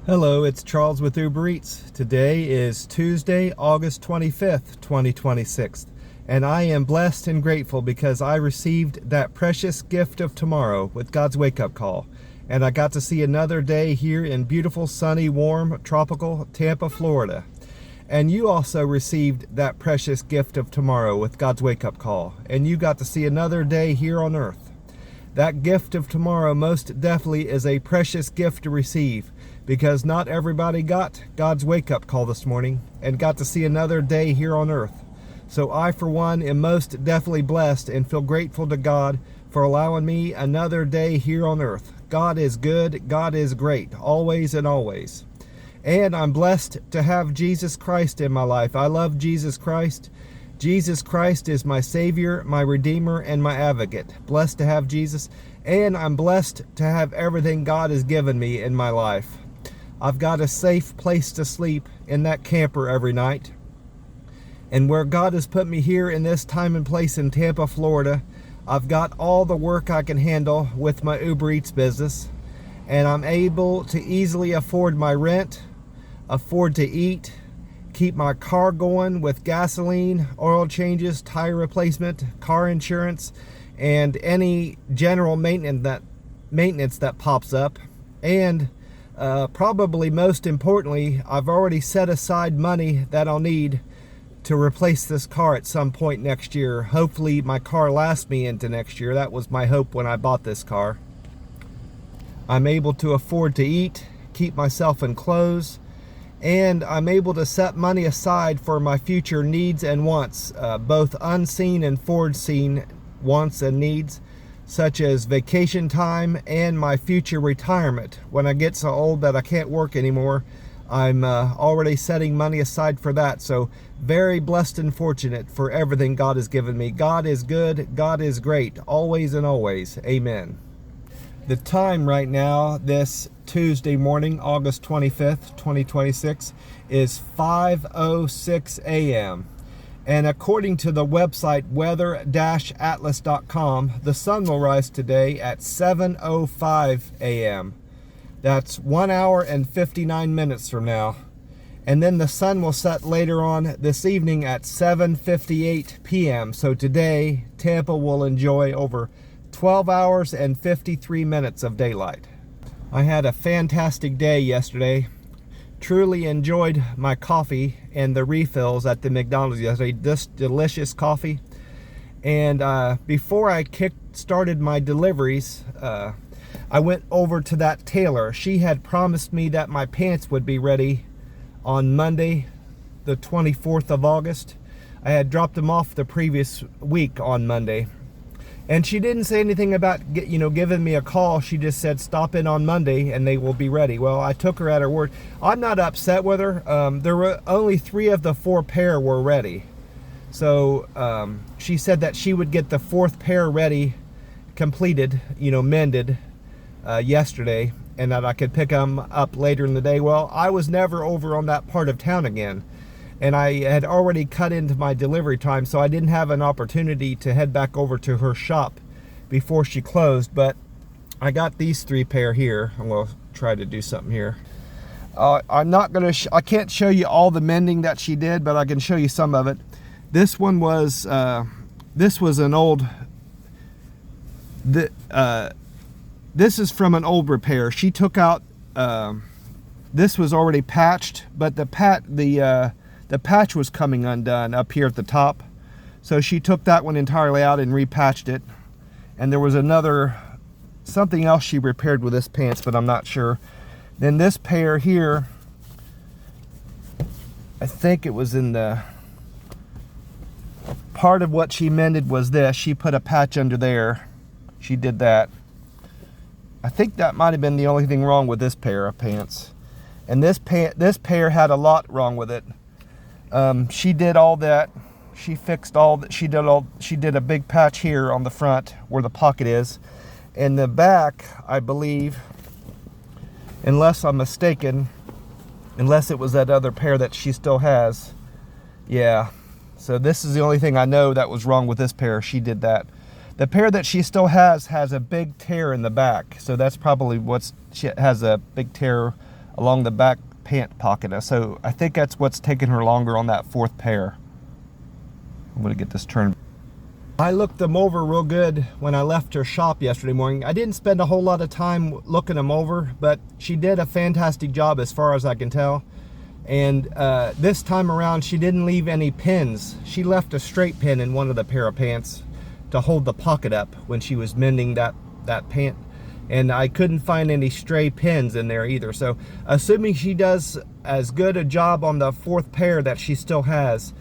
Hello, it's Charles with Uber Eats. Today is Tuesday, August 25th, 2026, and I am blessed and grateful because I received that precious gift of tomorrow with God's wake-up call, and I got to see another day here in beautiful, sunny, warm, tropical Tampa, Florida. And you also received that precious gift of tomorrow with God's wake-up call, and you got to see another day here on earth. That gift of tomorrow most definitely is a precious gift to receive, because not everybody got God's wake-up call this morning and got to see another day here on earth. So I, for one, am most definitely blessed and feel grateful to God for allowing me another day here on earth. God is good, God is great, always and always. And I'm blessed to have Jesus Christ in my life. I love Jesus Christ. Jesus Christ is my Savior, my Redeemer, and my Advocate. Blessed to have Jesus, and I'm blessed to have everything God has given me in my life. I've got a safe place to sleep in that camper every night. And where God has put me here in this time and place in Tampa, Florida, I've got all the work I can handle with my Uber Eats business. And I'm able to easily afford my rent, afford to eat, keep my car going with gasoline, oil changes, tire replacement, car insurance, and any general maintenance that pops up. And probably most importantly, I've already set aside money that I'll need to replace this car at some point next year. Hopefully my car lasts me into next year. That was my hope when I bought this car. I'm able to afford to eat, keep myself in clothes, and I'm able to set money aside for my future needs and wants, both unseen and foreseen wants and needs, such as vacation time and my future retirement. When I get so old that I can't work anymore, I'm already setting money aside for that. So very blessed and fortunate for everything God has given me. God is good, God is great, always and always. Amen. The time right now, this Tuesday morning, August 25th, 2026, is 5:06 a.m. And according to the website weather-atlas.com, the sun will rise today at 7:05 a.m. That's 1 hour and 59 minutes from now. And then the sun will set later on this evening at 7:58 p.m. So today, Tampa will enjoy over 12 hours and 53 minutes of daylight. I had a fantastic day yesterday. Truly enjoyed my coffee and the refills at the McDonald's yesterday. This delicious coffee. And before I started my deliveries, I went over to that tailor. She had promised me that my pants would be ready on Monday, the 24th of August. I had dropped them off the previous week on Monday. And she didn't say anything about, giving me a call. She just said, stop in on Monday and they will be ready. Well, I took her at her word. I'm not upset with her. There were only 3 of the 4 pair were ready. So she said that she would get the 4th pair ready, completed, mended yesterday, and that I could pick them up later in the day. Well, I was never over on that part of town again. And I had already cut into my delivery time, so I didn't have an opportunity to head back over to her shop before she closed. But I got these 3 pair here. I'm going to try to do something here. I'm not going to. I can't show you all the mending that she did, but I can show you some of it. This one was. This was an old. This is from an old repair. She took out. This was already patched, but the patch was coming undone up here at the top. So she took that one entirely out and repatched it. And there was something else she repaired with this pants, but I'm not sure. Then this pair here, I think it was in the, part of what she mended was this. She put a patch under there. She did that. I think that might have been the only thing wrong with this pair of pants. And this pair had a lot wrong with it. She did all that. She fixed all that. She did a big patch here on the front where the pocket is. In the back, I believe, unless I'm mistaken, unless it was that other pair that she still has. Yeah. So this is the only thing I know that was wrong with this pair. She did that. The pair that she still has a big tear in the back. So that's probably she has a big tear along the back pant pocket. So I think that's what's taking her longer on that fourth pair. I'm gonna get this turned. I looked them over real good when I left her shop yesterday morning. I didn't spend a whole lot of time looking them over, but she did a fantastic job as far as I can tell. And this time around, she didn't leave any pins. She left a straight pin in one of the pair of pants to hold the pocket up when she was mending that pant. And I couldn't find any stray pins in there either. So assuming she does as good a job on the fourth pair that she still has,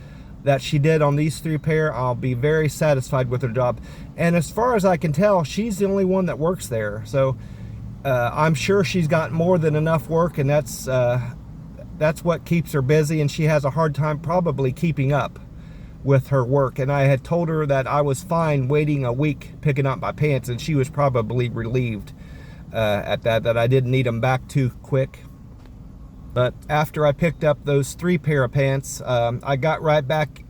that she did on these three pair, I'll be very satisfied with her job. And as far as I can tell, she's the only one that works there. So I'm sure she's got more than enough work, and that's what keeps her busy, and she has a hard time probably keeping up with her work. And I had told her that I was fine waiting a week picking up my pants, and she was probably relieved at that I didn't need them back too quick. But after I picked up those three pair of pants, I got right back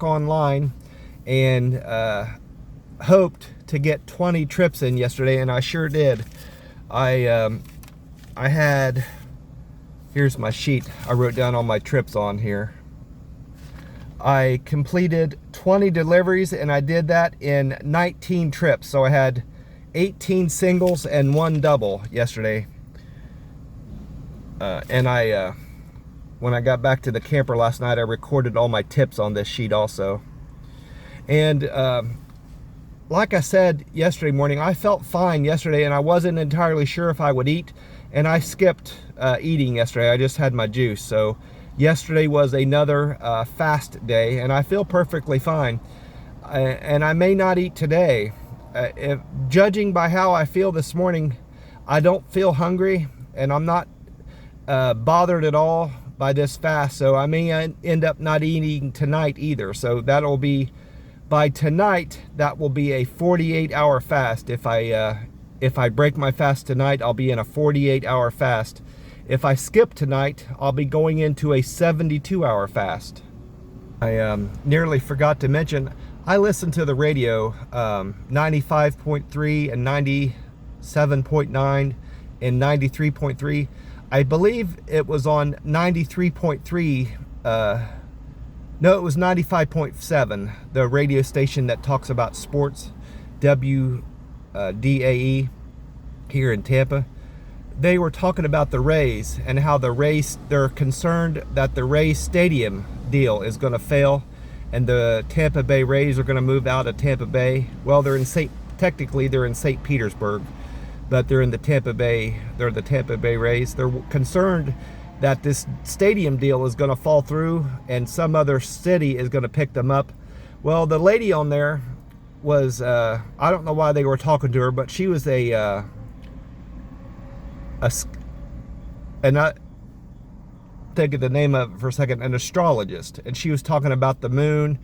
online and hoped to get 20 trips in yesterday, and I sure did. I had, here's my sheet I wrote down all my trips on here. I completed 20 deliveries, and I did that in 19 trips. So I had 18 singles and 1 double yesterday. And when I got back to the camper last night, I recorded all my tips on this sheet also. And like I said yesterday morning, I felt fine yesterday, and I wasn't entirely sure if I would eat, and I skipped eating yesterday. I just had my juice. So yesterday was another fast day, and I feel perfectly fine. And I may not eat today. Judging by how I feel this morning, I don't feel hungry, and I'm not bothered at all by this fast. So I may end up not eating tonight either. So that'll be, by tonight, that will be a 48-hour fast. If I break my fast tonight, I'll be in a 48-hour fast. If I skip tonight, I'll be going into a 72-hour fast. I nearly forgot to mention, I listen to the radio, 95.3 and 97.9 and 93.3. I believe it was on 93.3, no, it was 95.7, the radio station that talks about sports, WDAE, here in Tampa. They were talking about the Rays and how they're concerned that the Rays stadium deal is going to fail, and the Tampa Bay Rays are going to move out of Tampa Bay. Well, technically they're in St. Petersburg, but they're in the Tampa Bay. They're the Tampa Bay Rays. They're concerned that this stadium deal is going to fall through and some other city is going to pick them up. Well, the lady on there was, I don't know why they were talking to her, but she was and I think of the name of it for a second, an astrologist, and she was talking about the moon,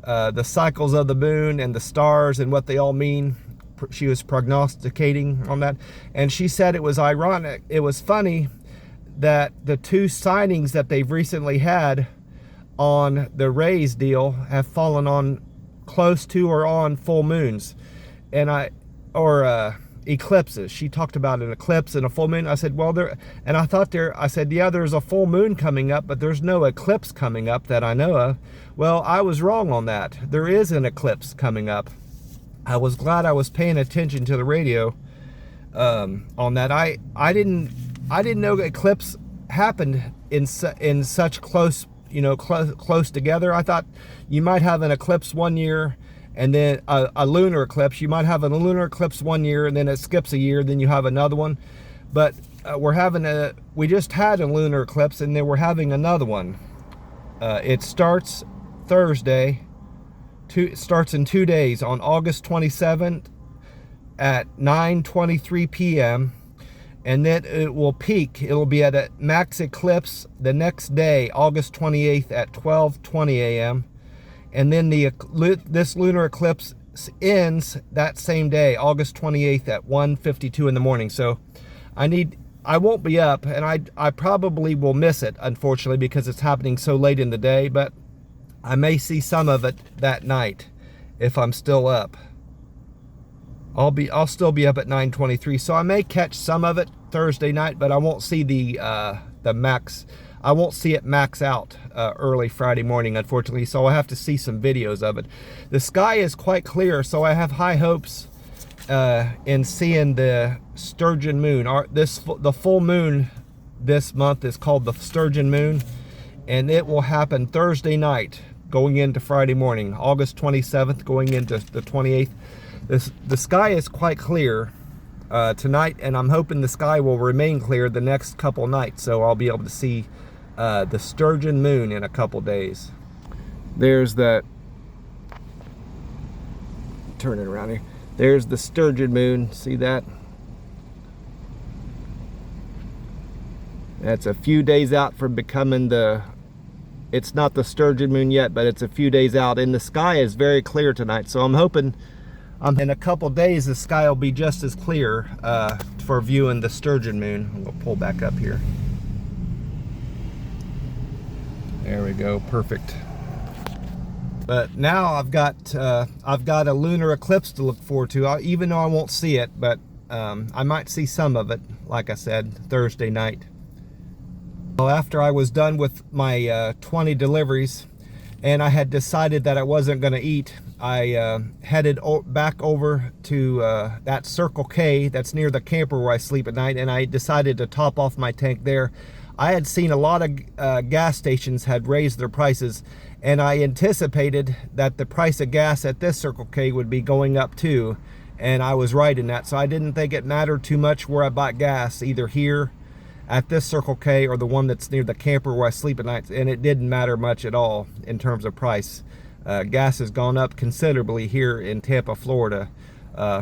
the cycles of the moon and the stars and what they all mean. She was prognosticating on that, and she said it was ironic, it was funny that the two signings that they've recently had on the Rays deal have fallen on close to or on full moons, or eclipses. She talked about an eclipse and a full moon. I said, well, I said, yeah, there's a full moon coming up, but there's no eclipse coming up that I know of. Well, I was wrong on that. There is an eclipse coming up. I was glad I was paying attention to the radio on that. I didn't know eclipse happened in such close, close together. I thought you might have an eclipse one year and then a lunar eclipse. You might have a lunar eclipse one year and then it skips a year, then you have another one. But we just had a lunar eclipse, and then we're having another one. It starts Thursday. It starts in 2 days on August 27th at 9:23 p.m. and then it will peak. It'll be at a max eclipse the next day, August 28th at 12:20 a.m. and then this lunar eclipse ends that same day, August 28th at 1:52 in the morning. So I won't be up, and I probably will miss it, unfortunately, because it's happening so late in the day, but I may see some of it that night if I'm still up. I'll still be up at 9:23, so I may catch some of it Thursday night, but I won't see the max. I won't see it max out early Friday morning, unfortunately, so I'll have to see some videos of it. The sky is quite clear, so I have high hopes in seeing the Sturgeon moon. The full moon this month is called the Sturgeon moon, and it will happen Thursday night going into Friday morning, August 27th going into the 28th. The sky is quite clear tonight, and I'm hoping the sky will remain clear the next couple nights, so I'll be able to see the Sturgeon moon in a couple days. There's that, turn it around here. There's the Sturgeon moon, see that? That's a few days out from becoming it's not the Sturgeon moon yet, but it's a few days out, and the sky is very clear tonight, so I'm hoping in a couple days the sky will be just as clear for viewing the Sturgeon moon. I'm gonna pull back up here. There we go, perfect. But now I've got a lunar eclipse to look forward to, even though I won't see it, but I might see some of it, like I said, Thursday night. Well, after I was done with my 20 deliveries, and I had decided that I wasn't going to eat, I headed back over to that Circle K that's near the camper where I sleep at night, and I decided to top off my tank there. I had seen a lot of gas stations had raised their prices, and I anticipated that the price of gas at this Circle K would be going up too, and I was right in that, so I didn't think it mattered too much where I bought gas, either here at this Circle K or the one that's near the camper where I sleep at night, and it didn't matter much at all in terms of price. Gas has gone up considerably here in Tampa, Florida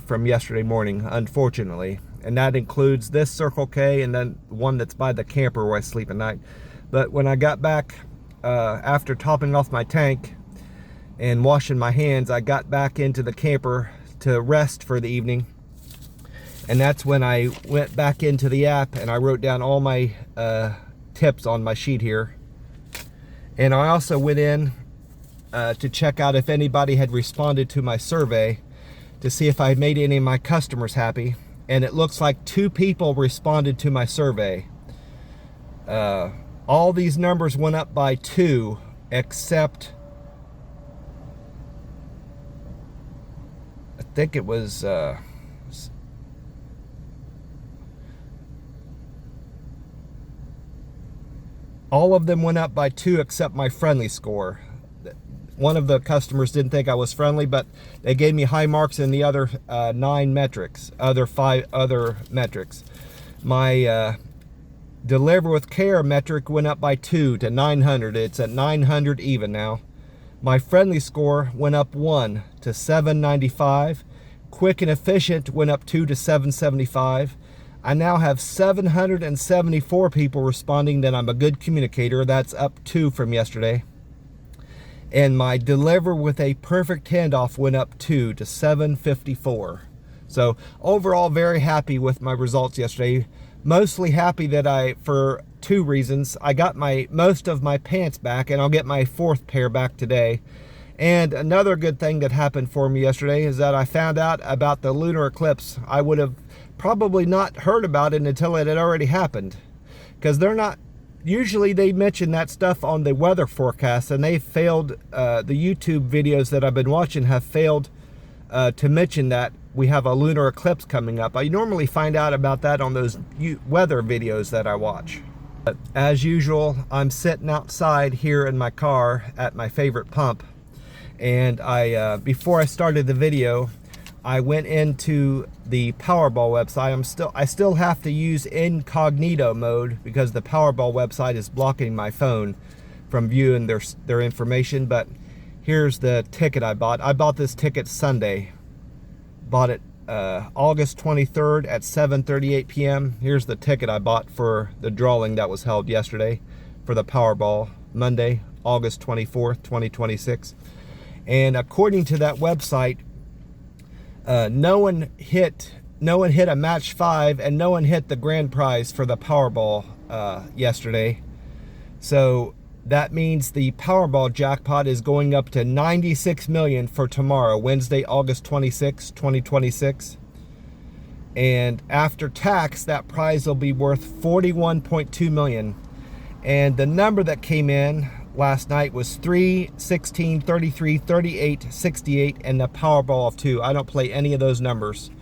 from yesterday morning, unfortunately. And that includes this Circle K and then one that's by the camper where I sleep at night. But when I got back after topping off my tank and washing my hands, I got back into the camper to rest for the evening. And that's when I went back into the app and I wrote down all my tips on my sheet here. And I also went in to check out if anybody had responded to my survey to see if I had made any of my customers happy. And it looks like 2 people responded to my survey. All these numbers went up by 2, except I think it was all of them went up by 2 except my friendly score. One of the customers didn't think I was friendly, but they gave me high marks in the other 5 metrics. My deliver with care metric went up by 2 to 900. It's at 900 even now. My friendly score went up 1 to 795. Quick and efficient went up 2 to 775. I now have 774 people responding that I'm a good communicator. That's up 2 from yesterday. And my deliver with a perfect handoff went up 2 to 754. So overall, very happy with my results yesterday. Mostly happy that for 2 reasons. I got most of my pants back, and I'll get my 4th pair back today. And another good thing that happened for me yesterday is that I found out about the lunar eclipse. I would have probably not heard about it until it had already happened, because usually they mention that stuff on the weather forecast, and they failed. The YouTube videos that I've been watching have failed to mention that we have a lunar eclipse coming up. I normally find out about that on those weather videos that I watch. But as usual, I'm sitting outside here in my car at my favorite pump, and before I started the video, I went into the Powerball website. I still have to use incognito mode because the Powerball website is blocking my phone from viewing their information. But here's the ticket I bought. I bought this ticket Sunday. Bought it August 23rd at 7:38 p.m. Here's the ticket I bought for the drawing that was held yesterday for the Powerball, Monday, August 24th, 2026. And according to that website, no one hit a match 5, and no one hit the grand prize for the Powerball yesterday. So that means the Powerball jackpot is going up to 96 million for tomorrow, Wednesday, August 26, 2026. And after tax, that prize will be worth $41.2 million. And the number that came in last night was 3, 16, 33, 38, 68, and the Powerball of 2. I don't play any of those numbers.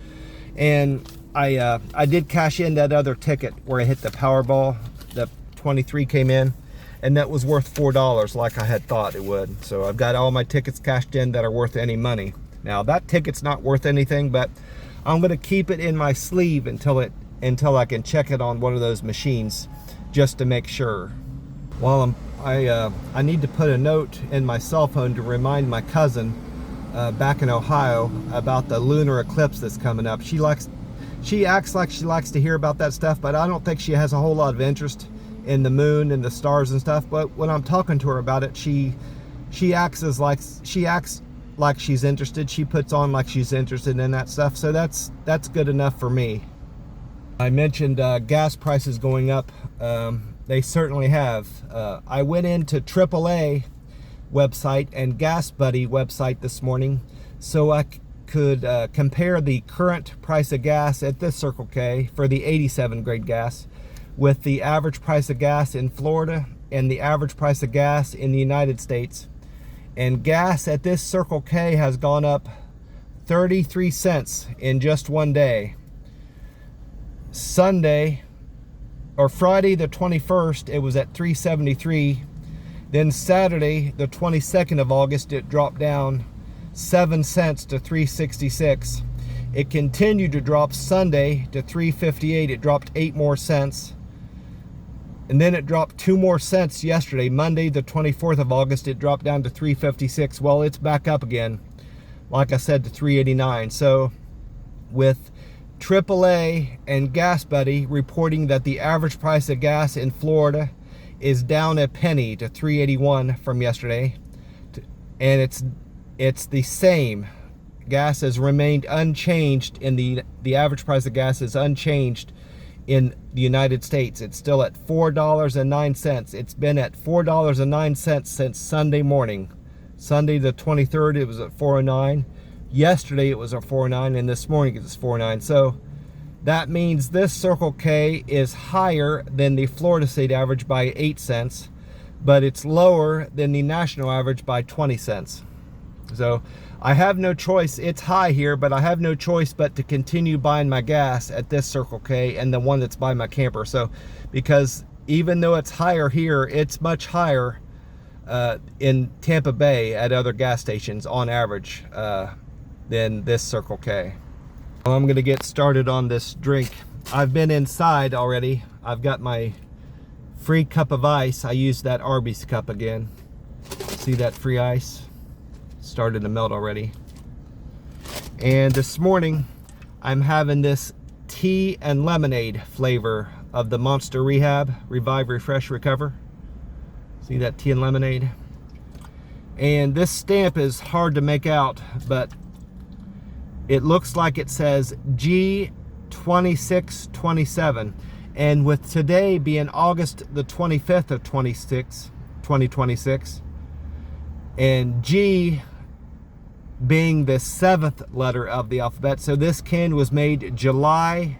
And I did cash in that other ticket where I hit the Powerball. The 23 came in, and that was worth $4 like I had thought it would. So I've got all my tickets cashed in that are worth any money. Now that ticket's not worth anything, but I'm gonna keep it in my sleeve until I can check it on one of those machines just to make sure. While I need to put a note in my cell phone to remind my cousin back in Ohio about the lunar eclipse that's coming up. She acts like she likes to hear about that stuff, but I don't think she has a whole lot of interest in the moon and the stars and stuff. But when I'm talking to her about it, she acts like she's interested. She puts on like she's interested in that stuff. So that's good enough for me. I mentioned gas prices going up. They certainly have. I went into AAA website and Gas Buddy website this morning so I could compare the current price of gas at this Circle K for the 87 grade gas with the average price of gas in Florida and the average price of gas in the United States. And gas at this Circle K has gone up 33 cents in just one day. Friday the 21st, it was at $3.73. Then Saturday the 22nd of August, it dropped down 7 cents to $3.66. It continued to drop Sunday to $3.58. It dropped 8 more cents. And then it dropped 2 more cents yesterday. Monday the 24th of August, it dropped down to $3.56. Well, it's back up again, like I said, to $3.89. So with AAA and Gas Buddy reporting that the average price of gas in Florida is down a penny to $3.81 from yesterday, and it's the same. Gas has remained unchanged in the average price of gas is unchanged in the United States. It's still at $4.09. It's been at $4.09 since Sunday morning. Sunday the 23rd, it was at $4.09. Yesterday it was at $4.09, and this morning it's $4.09. So that means this Circle K is higher than the Florida state average by 8 cents, but it's lower than the national average by 20 cents. So I have no choice. It's high here, but I have no choice but to continue buying my gas at this Circle K and the one that's by my camper. So because even though it's higher here, it's much higher in Tampa Bay at other gas stations on average than this Circle K. Well, I'm gonna get started on this drink. I've been inside already. I've got my free cup of ice. I used that Arby's cup again. See that free ice? Started to melt already. And this morning I'm having this tea and lemonade flavor of the Monster Rehab Revive, Refresh, Recover. See that tea and lemonade? And this stamp is hard to make out, but it looks like it says G2627. And with today being August the 25th of 2026, and G being the 7th letter of the alphabet, so this can was made July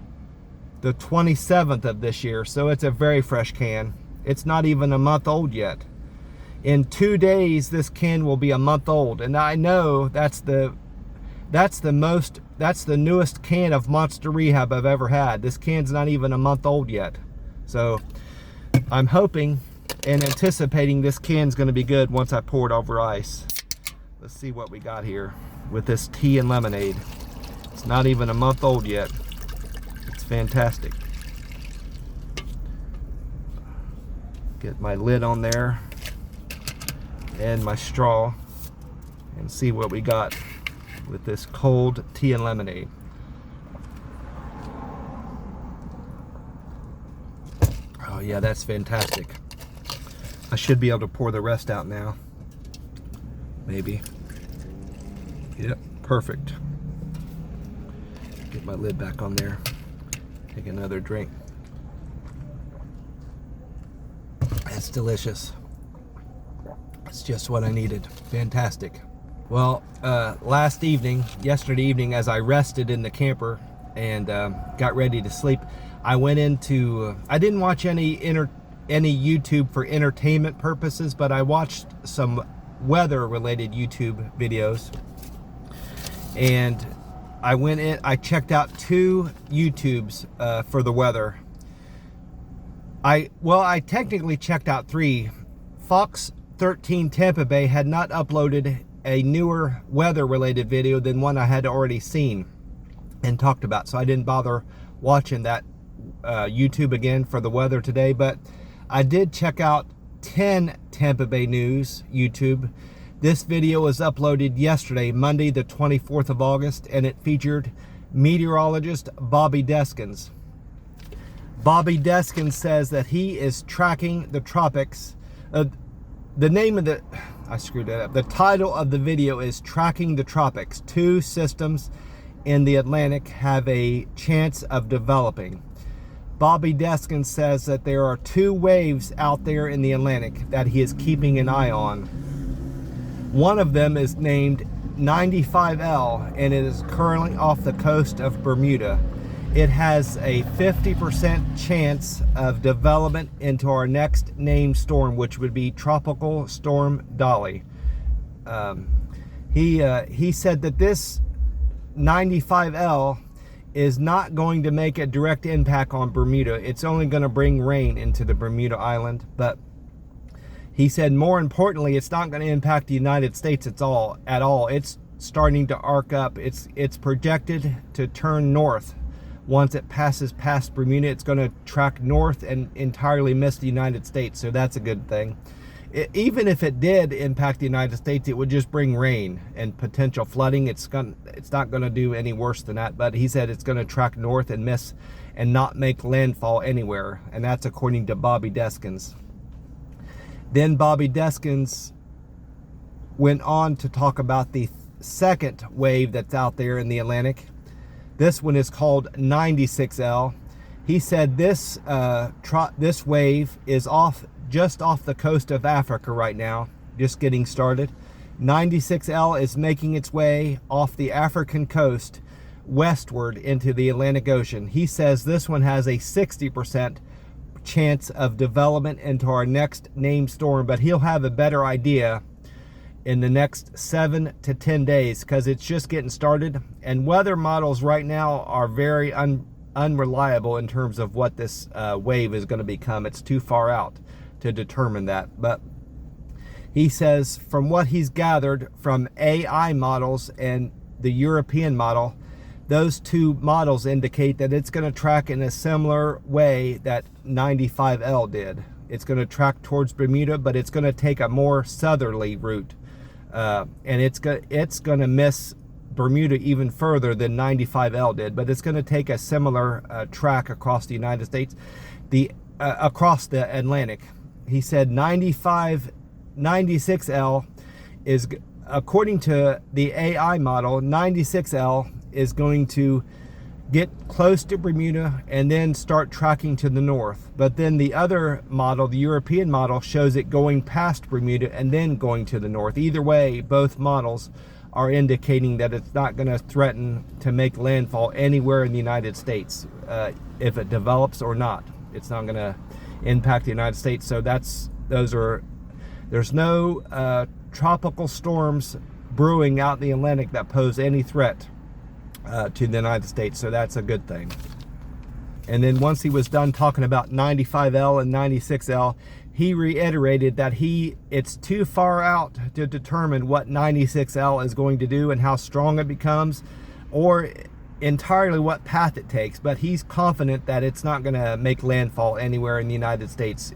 the 27th of this year. So it's a very fresh can. It's not even a month old yet. In 2 days this can will be a month old, and I know that's the newest can of Monster Rehab I've ever had. This can's not even a month old yet. So I'm hoping and anticipating this can's gonna be good once I pour it over ice. Let's see what we got here with this tea and lemonade. It's not even a month old yet. It's fantastic. Get my lid on there and my straw and see what we got with this cold tea and lemonade. Oh yeah, that's fantastic. I should be able to pour the rest out now. Maybe. Yep, perfect. Get my lid back on there. Take another drink. It's delicious. It's just what I needed. Fantastic. Well, yesterday evening, as I rested in the camper and got ready to sleep. I went into, I didn't watch any YouTube for entertainment purposes, but I watched some weather related YouTube videos, and I went in, I checked out 2 YouTubes for the weather. I technically checked out 3. Fox 13 Tampa Bay had not uploaded a newer weather related video than one I had already seen and talked about, so I didn't bother watching that YouTube again for the weather today. But I did check out 10 Tampa Bay News YouTube. This video was uploaded yesterday, Monday the 24th of August, and it featured meteorologist Bobby Deskins. Bobby Deskins says that he is tracking the tropics. The name of the, I screwed that up. The title of the video is Tracking the Tropics. 2 systems in the Atlantic have a chance of developing. Bobby Deskins says that there are 2 waves out there in the Atlantic that he is keeping an eye on. One of them is named 95L, and it is currently off the coast of Bermuda. It has a 50% chance of development into our next named storm, which would be Tropical Storm Dolly. He said that this 95L is not going to make a direct impact on Bermuda. It's only going to bring rain into the Bermuda Island, but he said more importantly, it's not going to impact the United States at all. It's starting to arc up. It's projected to turn north. Once it passes past Bermuda, it's going to track north and entirely miss the United States, so that's a good thing. Even if it did impact the United States, it would just bring rain and potential flooding. It's not going to do any worse than that, but he said it's going to track north and miss and not make landfall anywhere, and that's according to Bobby Deskins. Then Bobby Deskins went on to talk about the second wave that's out there in the Atlantic. This one is called 96L. He said this wave is just off the coast of Africa right now, just getting started. 96L is making its way off the African coast westward into the Atlantic Ocean. He says this one has a 60% chance of development into our next named storm, but he'll have a better idea in the next 7 to 10 days because it's just getting started, and weather models right now are very unreliable in terms of what this wave is going to become. It's too far out to determine that. But he says from what he's gathered from AI models and the European model, those 2 models indicate that it's going to track in a similar way that 95L did. It's going to track towards Bermuda, but it's going to take a more southerly route. And it's going to miss Bermuda even further than 95L did, but it's going to take a similar track across the United States, across the Atlantic. He said 96L is, according to the AI model, 96L is going to get close to Bermuda and then start tracking to the north. But then the other model, the European model, shows it going past Bermuda and then going to the north. Either way, both models are indicating that it's not going to threaten to make landfall anywhere in the United States. If it develops or not, it's not going to impact the United States. So there's no tropical storms brewing out in the Atlantic that pose any threat to the United States, so that's a good thing. And then once he was done talking about 95L and 96L, he reiterated that it's too far out to determine what 96L is going to do and how strong it becomes, or entirely what path it takes, but he's confident that it's not going to make landfall anywhere in the United States,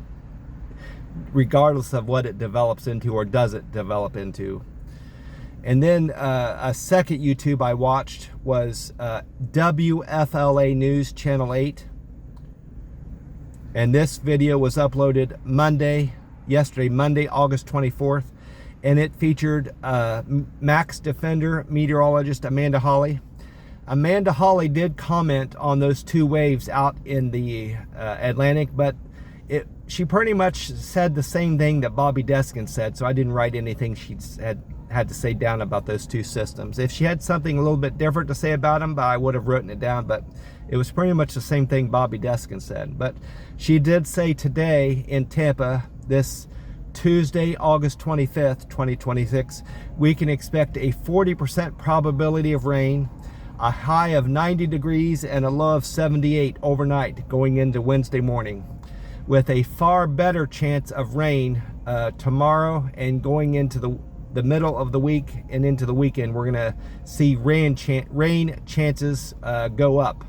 regardless of what it develops into or doesn't develop into. And then a second YouTube I watched was WFLA News Channel 8. And this video was uploaded yesterday, Monday, August 24th. And it featured Max Defender meteorologist Amanda Hawley. Amanda Hawley did comment on those 2 waves out in the Atlantic, but she pretty much said the same thing that Bobby Deskin said, so I didn't write anything she had to say down about those two systems. If she had something a little bit different to say about them, I would have written it down, but it was pretty much the same thing Bobby Deskin said. But she did say today in Tampa, this Tuesday, August 25th, 2026, we can expect a 40% probability of rain, a high of 90 degrees and a low of 78 overnight going into Wednesday morning, with a far better chance of rain tomorrow and going into the middle of the week and into the weekend. We're gonna see rain chances go up,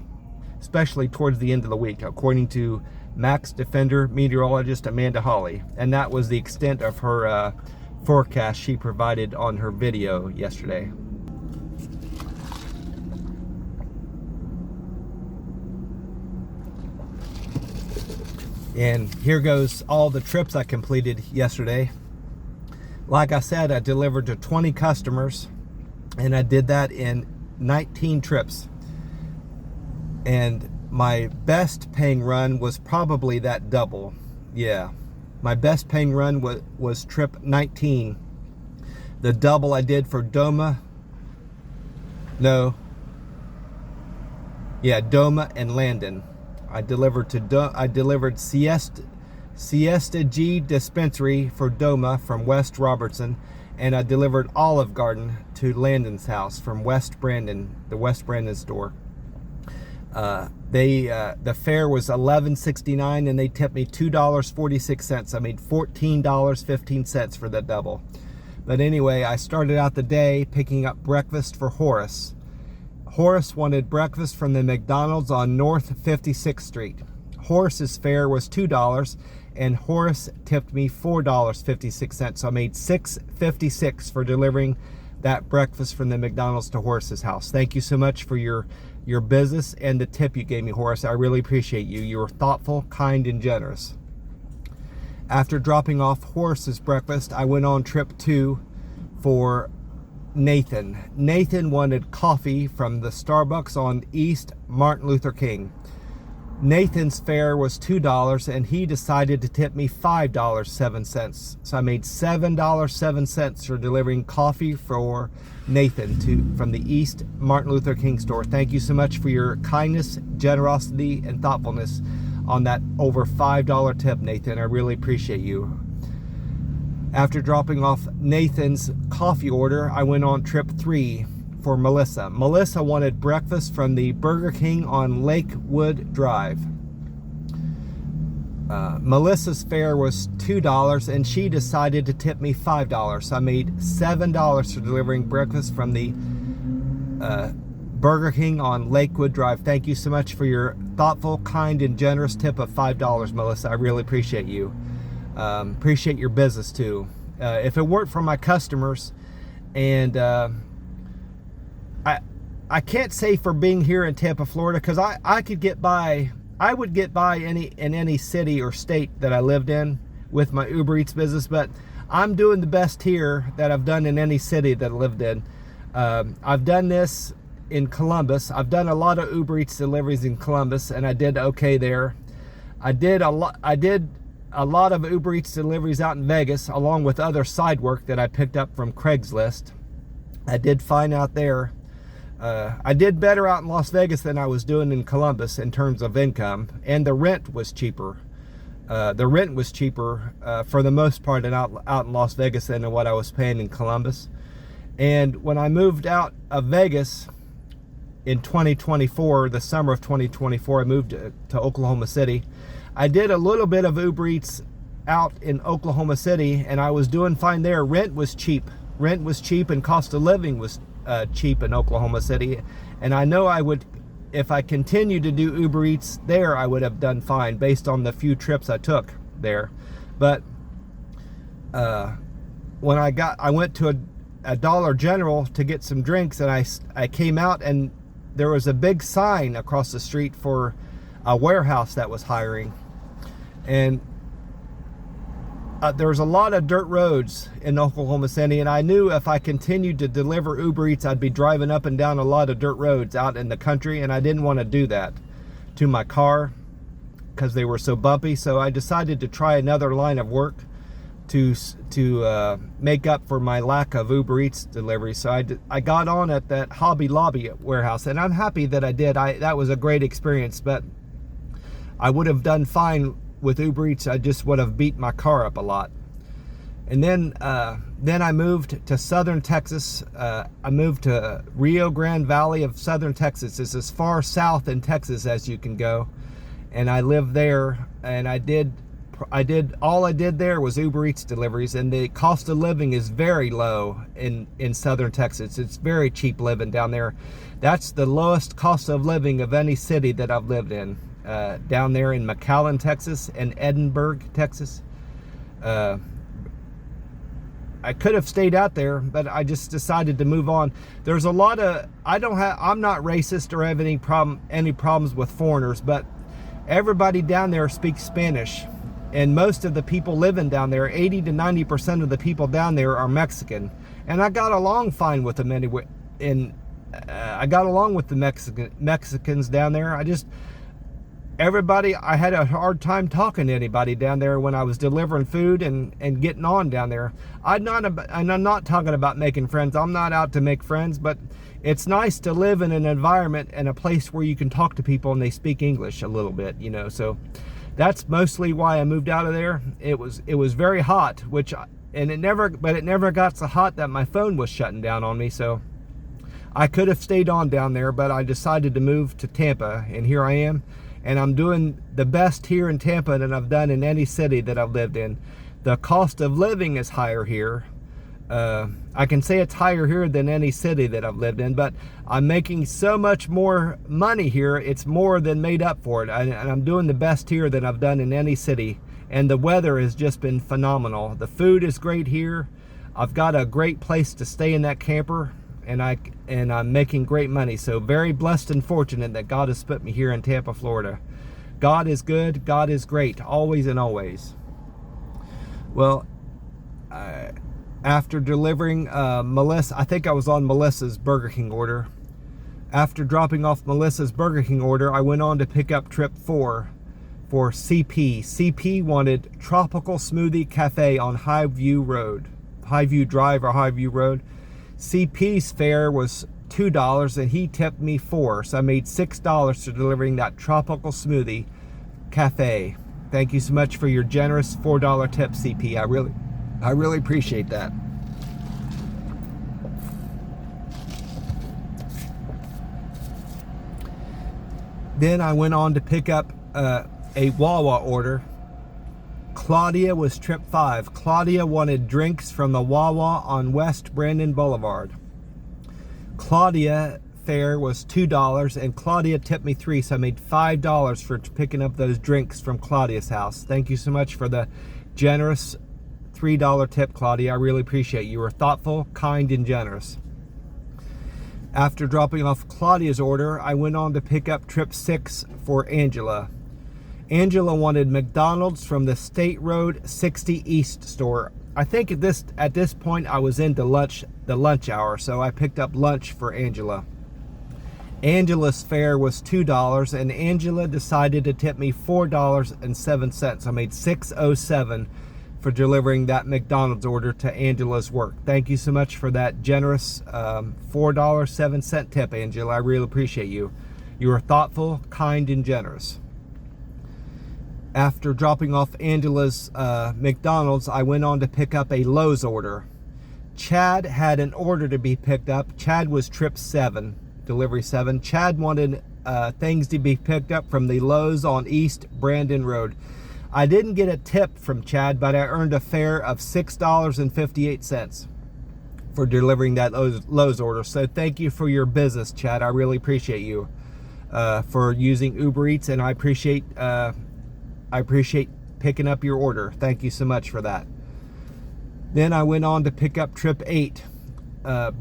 especially towards the end of the week, according to Max Defender meteorologist Amanda Hawley. And that was the extent of her forecast she provided on her video yesterday. And here goes all the trips I completed yesterday. Like I said, I delivered to 20 customers, and I did that in 19 trips. And my best paying run was probably that double. Yeah, my best paying run was trip 19. The double I did for Doma and Landon. I delivered Siesta G Dispensary for Doma from West Robertson, and I delivered Olive Garden to Landon's house from West Brandon, the West Brandon store. The fare was $11.69, and they tipped me $2.46. I made $14.15 for that double. But anyway, I started out the day picking up breakfast for Horace. Horace wanted breakfast from the McDonald's on North 56th Street. Horace's fare was $2, and Horace tipped me $4.56. So I made $6.56 for delivering that breakfast from the McDonald's to Horace's house. Thank you so much for your business and the tip you gave me, Horace. I really appreciate you. You were thoughtful, kind, and generous. After dropping off Horace's breakfast, I went on trip 2 for Nathan. Nathan wanted coffee from the Starbucks on East Martin Luther King. Nathan's fare was $2, and he decided to tip me $5.07. So I made $7.07 for delivering coffee for Nathan from the East Martin Luther King store. Thank you so much for your kindness, generosity, and thoughtfulness on that over $5 tip, Nathan. I really appreciate you. After dropping off Nathan's coffee order, I went on trip 3 for Melissa. Melissa wanted breakfast from the Burger King on Lakewood Drive. Melissa's fare was $2, and she decided to tip me $5. So I made $7 for delivering breakfast from the Burger King on Lakewood Drive. Thank you so much for your thoughtful, kind, and generous tip of $5, Melissa. I really appreciate you. Appreciate your business too. If it weren't for my customers, and I can't say for being here in Tampa, Florida, because I could get by. I would get by in any city or state that I lived in with my Uber Eats business, but I'm doing the best here that I've done in any city that I lived in. I've done this in Columbus. I've done a lot of Uber Eats deliveries in Columbus, and I did okay there. I did a lot of Uber Eats deliveries out in Vegas, along with other side work that I picked up from Craigslist. I did fine out there. I did better out in Las Vegas than I was doing in Columbus in terms of income, and the rent was cheaper. The rent was cheaper for the most part out in Las Vegas than what I was paying in Columbus. And when I moved out of Vegas in 2024, the summer of 2024, I moved to Oklahoma City. I did a little bit of Uber Eats out in Oklahoma City, and I was doing fine there. Rent was cheap. Rent was cheap, and cost of living was cheap in Oklahoma City. And I know I would, if I continued to do Uber Eats there, I would have done fine based on the few trips I took there. But when I went to a Dollar General to get some drinks, and I came out, and there was a big sign across the street for a warehouse that was hiring. And there was a lot of dirt roads in Oklahoma City, and I knew if I continued to deliver Uber Eats, I'd be driving up and down a lot of dirt roads out in the country, and I didn't want to do that to my car. because they were so bumpy. So I decided to try another line of work to make up for my lack of Uber Eats delivery. So I got on at that Hobby Lobby warehouse, and I'm happy that I did. That was a great experience, but I would have done fine with Uber Eats. I just would have beat my car up a lot. And then I moved to southern Texas. I moved to Rio Grande Valley of southern Texas. It's as far south in Texas as you can go. And I lived there, and all I did there was Uber Eats deliveries, and the cost of living is very low in southern Texas. It's very cheap living down there. That's the lowest cost of living of any city that I've lived in. Down there in McAllen, Texas, and Edinburgh, Texas. I could have stayed out there, but I just decided to move on. There's a lot of, I'm not racist or have any problems with foreigners, but everybody down there speaks Spanish. And most of the people living down there, 80 to 90% of the people down there are Mexican. And I got along fine with them anyway. And I got along with the Mexicans down there. I had a hard time talking to anybody down there when I was delivering food and getting on down there. And I'm not talking about making friends. I'm not out to make friends, but it's nice to live in an environment and a place where you can talk to people and they speak English a little bit, so that's mostly why I moved out of there. It was very hot, it never got so hot that my phone was shutting down on me, so I could have stayed on down there, but I decided to move to Tampa, and here I am. And I'm doing the best here in Tampa than I've done in any city that I've lived in. The cost of living is higher here. I can say it's higher here than any city that I've lived in, but I'm making so much more money here, it's more than made up for it. And I'm doing the best here than I've done in any city. And the weather has just been phenomenal. The food is great here. I've got a great place to stay in that camper. And I'm making great money. So very blessed and fortunate that God has put me here in Tampa, Florida. God is good. God is great. Always and always. Well, after delivering Melissa, I think I was on Melissa's Burger King order. After dropping off Melissa's Burger King order, I went on to pick up trip 4 for CP. CP wanted Tropical Smoothie Cafe on Highview Drive or Highview Road. CP's fare was $2 and he tipped me $4, so I made $6 for delivering that Tropical Smoothie Cafe. Thank you so much for your generous $4 tip, CP. I really appreciate that. Then I went on to pick up a Wawa order. Claudia was trip 5. Claudia wanted drinks from the Wawa on West Brandon Boulevard. Claudia fare was $2 and Claudia tipped me $3, so I made $5 for picking up those drinks from Claudia's house. Thank you so much for the generous $3 tip, Claudia. I really appreciate you. You were thoughtful, kind, and generous. After dropping off Claudia's order, I went on to pick up trip 6 for Angela. Angela wanted McDonald's from the State Road 60 East store. I think at this point I was into the lunch hour, so I picked up lunch for Angela. Angela's fare was $2 and Angela decided to tip me $4.07. I made $6.07 for delivering that McDonald's order to Angela's work. Thank you so much for that generous $4.07 tip, Angela. I really appreciate you. You are thoughtful, kind, and generous. After dropping off Angela's McDonald's, I went on to pick up a Lowe's order. Chad had an order to be picked up. Chad was trip 7, delivery 7. Chad wanted things to be picked up from the Lowe's on East Brandon Road. I didn't get a tip from Chad, but I earned a fare of $6.58 for delivering that Lowe's order. So thank you for your business, Chad. I really appreciate you for using Uber Eats, and I appreciate picking up your order. Thank you so much for that. Then I went on to pick up trip 8.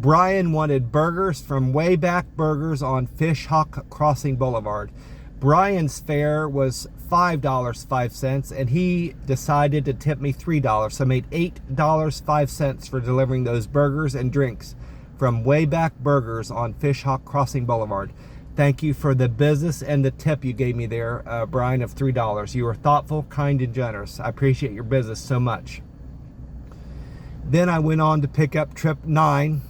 Brian wanted burgers from Wayback Burgers on Fishhawk Crossing Boulevard. Brian's fare was $5.05 and he decided to tip me $3. So I made $8.05 for delivering those burgers and drinks from Wayback Burgers on Fishhawk Crossing Boulevard. Thank you for the business and the tip you gave me there, Brian, of $3. You were thoughtful, kind, and generous. I appreciate your business so much. Then I went on to pick up trip 9.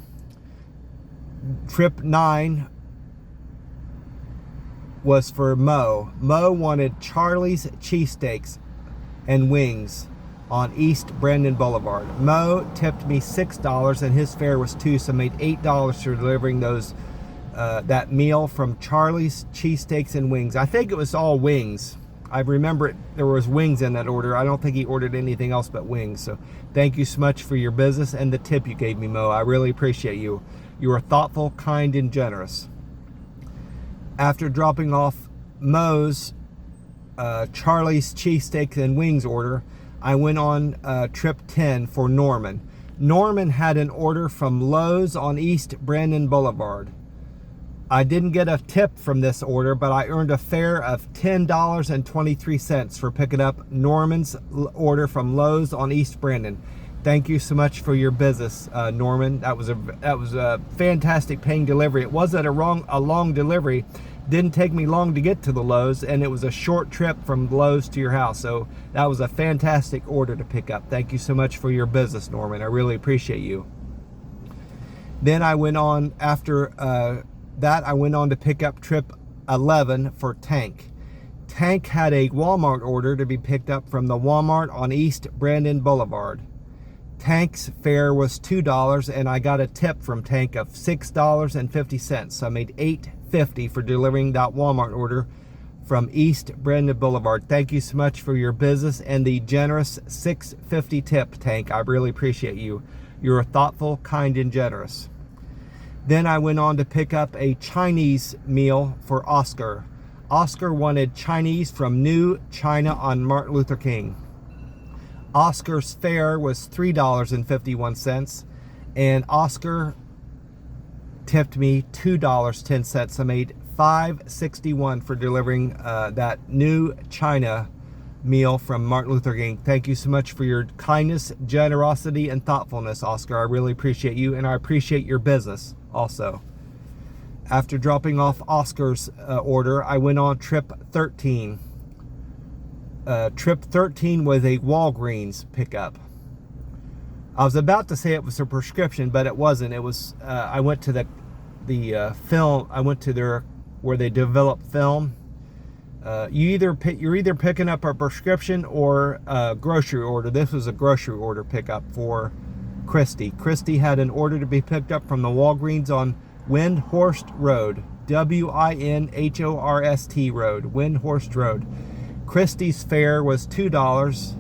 Trip 9 was for Mo. Mo wanted Charlie's cheesesteaks and wings on East Brandon Boulevard. Mo tipped me $6 and his fare was $2, so I made $8 for delivering those that meal from Charlie's cheesesteaks and wings. I think it was all wings. I remember there was wings in that order. I don't think he ordered anything else but wings. So thank you so much for your business and the tip you gave me, Mo. I really appreciate you. You are thoughtful, kind, and generous. After dropping off Mo's Charlie's cheesesteaks and wings order, I went on trip 10 for Norman. Norman had an order from Lowe's on East Brandon Boulevard. I didn't get a tip from this order, but I earned a fare of $10.23 for picking up Norman's order from Lowe's on East Brandon. Thank you so much for your business, Norman. That was a fantastic paying delivery. It wasn't a long delivery. Didn't take me long to get to the Lowe's, and it was a short trip from Lowe's to your house. So that was a fantastic order to pick up. Thank you so much for your business, Norman. I really appreciate you. Then I went on after that I went on to pick up trip 11 for Tank. Tank had a Walmart order to be picked up from the Walmart on East Brandon Boulevard. Tank's fare was $2 and I got a tip from Tank of $6.50. So I made $8.50 for delivering that Walmart order from East Brandon Boulevard. Thank you so much for your business and the generous $6.50 tip, Tank. I really appreciate you. You're thoughtful, kind, and generous. Then I went on to pick up a Chinese meal for Oscar. Oscar wanted Chinese from New China on Martin Luther King. Oscar's fare was $3.51 and Oscar tipped me $2.10. I made $5.61 for delivering that New China meal from Martin Luther King. Thank you so much for your kindness, generosity, and thoughtfulness, Oscar. I really appreciate you, and I appreciate your business also. After dropping off Oscar's order, I went on trip 13. Trip 13 was a Walgreens pickup. I was about to say it was a prescription, but it wasn't. It was. I went to the film. I went to their where they develop film. You're either picking up a prescription or a grocery order. This was a grocery order pickup for Christy. Christy had an order to be picked up from the Walgreens on Windhorst Road, Winhorst Road, Windhorst Road. Christy's fare was $2.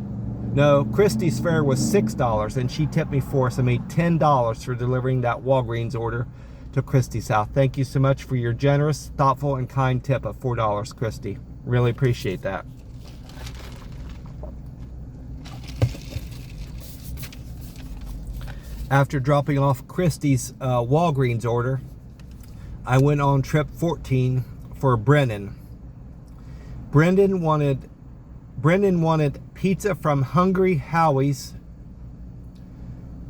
No, Christy's fare was $6, and she tipped me $4, so I made $10 for delivering that Walgreens order to Christy's house. Thank you so much for your generous, thoughtful, and kind tip of $4, Christy. Really appreciate that. After dropping off Christy's Walgreens order, I went on trip 14 for Brennan. Brendan wanted pizza from Hungry Howie's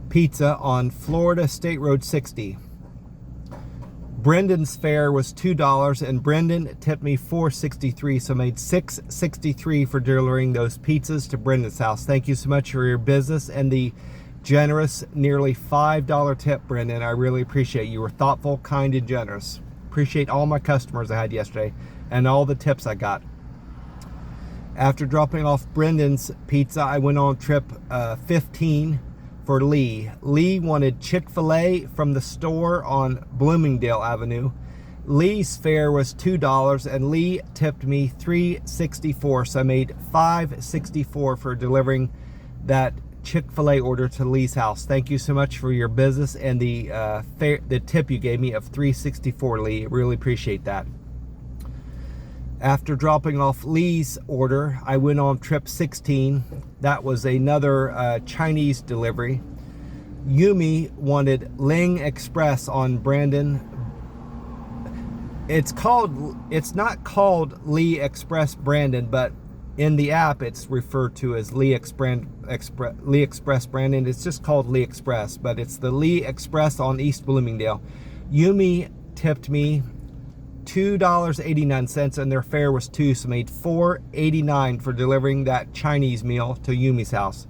Pizza on Florida State Road 60. Brendan's fare was $2 and Brendan tipped me $4.63, so I made $6.63 for delivering those pizzas to Brendan's house. Thank you so much for your business and the generous, nearly $5 tip, Brendan. I really appreciate you. You were thoughtful, kind, and generous. Appreciate all my customers I had yesterday and all the tips I got. After dropping off Brendan's pizza, I went on trip 15 for Lee. Lee wanted Chick-fil-A from the store on Bloomingdale Avenue. Lee's fare was $2 and Lee tipped me $3.64, so I made $5.64 for delivering that Chick-fil-A order to Lee's house. Thank you so much for your business and the tip you gave me of $3.64, Lee. Really appreciate that. After dropping off Lee's order, I went on trip 16. That was another Chinese delivery. Yumi wanted Ling Express on Brandon. It's not called Lee Express Brandon, but in the app it's referred to as Lee Express Brandon. It's just called Lee Express, but it's the Lee Express on East Bloomingdale. Yumi tipped me $2.89, and their fare was $2, so I made $4.89 for delivering that Chinese meal to Yumi's house.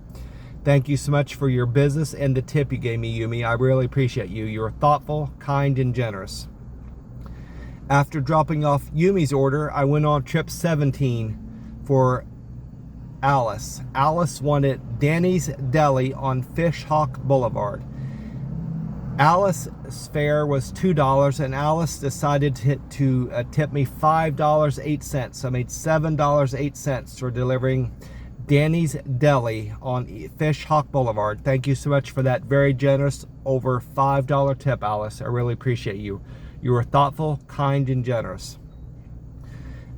Thank you so much for your business and the tip you gave me, Yumi. I really appreciate you. You're thoughtful, kind, and generous. After dropping off Yumi's order, I went on trip 17 for Alice. Alice wanted Danny's Deli on Fish Hawk Boulevard. Alice's fare was $2, and Alice decided to tip me $5.08. So I made $7.08 for delivering Danny's Deli on Fish Hawk Boulevard. Thank you so much for that very generous over $5 tip, Alice. I really appreciate you. You were thoughtful, kind, and generous.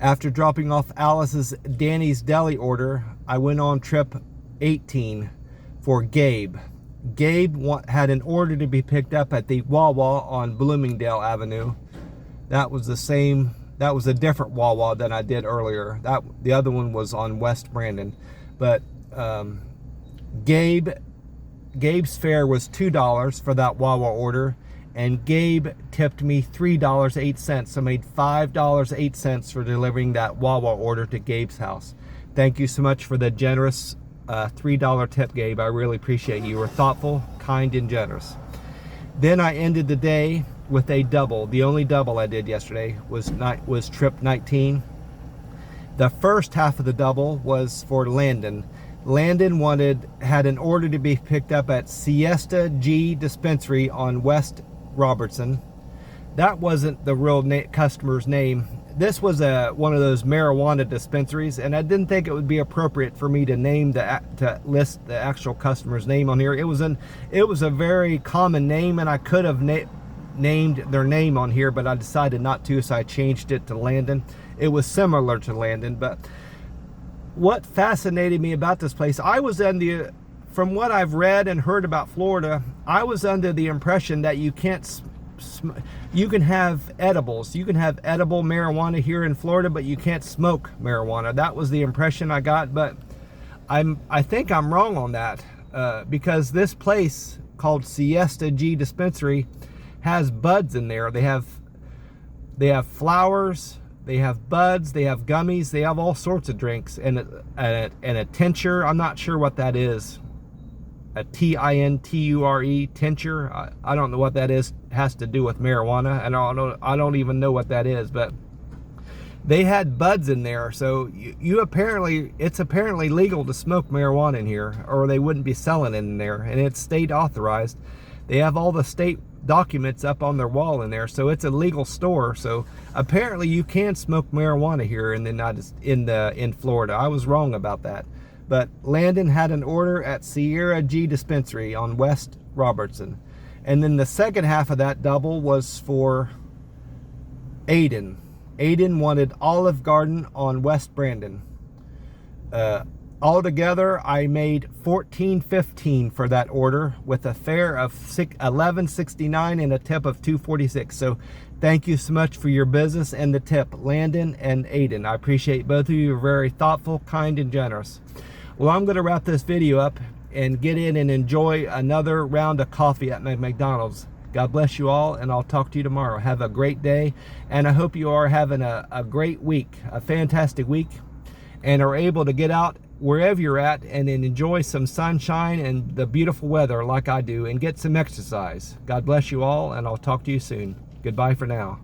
After dropping off Alice's Danny's Deli order, I went on trip 18 for Gabe. Gabe had an order to be picked up at the Wawa on Bloomingdale Avenue. That was a different Wawa than I did earlier. The other one was on West Brandon. But Gabe's fare was $2 for that Wawa order, and Gabe tipped me $3.08. So I made $5.08 for delivering that Wawa order to Gabe's house. Thank you so much for the generous $3 tip, Gabe. I really appreciate you. You were thoughtful, kind, and generous. Then I ended the day with a double. The only double I did yesterday was trip 19. The first half of the double was for Landon. Landon had an order to be picked up at Siesta G Dispensary on West Robertson. That wasn't the real customer's name. This was one of those marijuana dispensaries, and I didn't think it would be appropriate for me to list the actual customer's name on here. It was a very common name, and I could have named their name on here, but I decided not to, so I changed it to Landon. It was similar to Landon, but what fascinated me about this place, from what I've read and heard about Florida, I was under the impression that you can have edibles. You can have edible marijuana here in Florida, but you can't smoke marijuana. That was the impression I got, but I think I'm wrong on that, because this place called Siesta G Dispensary has buds in there. They have flowers, they have buds, they have gummies, they have all sorts of drinks, and a tincture. I'm not sure what that is. A tinture, tincture. I don't know what that is. It has to do with marijuana, and I don't even know what that is. But they had buds in there, so it's apparently legal to smoke marijuana in here, or they wouldn't be selling it in there, and it's state authorized. They have all the state documents up on their wall in there, so it's a legal store. So apparently you can smoke marijuana here in Florida. I was wrong about that. But Landon had an order at Sierra G Dispensary on West Robertson. And then the second half of that double was for Aiden. Aiden wanted Olive Garden on West Brandon. Altogether, I made $14.15 for that order with a fare of $11.69 and a tip of $2.46. So thank you so much for your business and the tip, Landon and Aiden. I appreciate both of you. You're very thoughtful, kind, and generous. Well, I'm going to wrap this video up and get in and enjoy another round of coffee at my McDonald's. God bless you all, and I'll talk to you tomorrow. Have a great day, and I hope you are having a great week, a fantastic week, and are able to get out wherever you're at and then enjoy some sunshine and the beautiful weather like I do, and get some exercise. God bless you all, and I'll talk to you soon. Goodbye for now.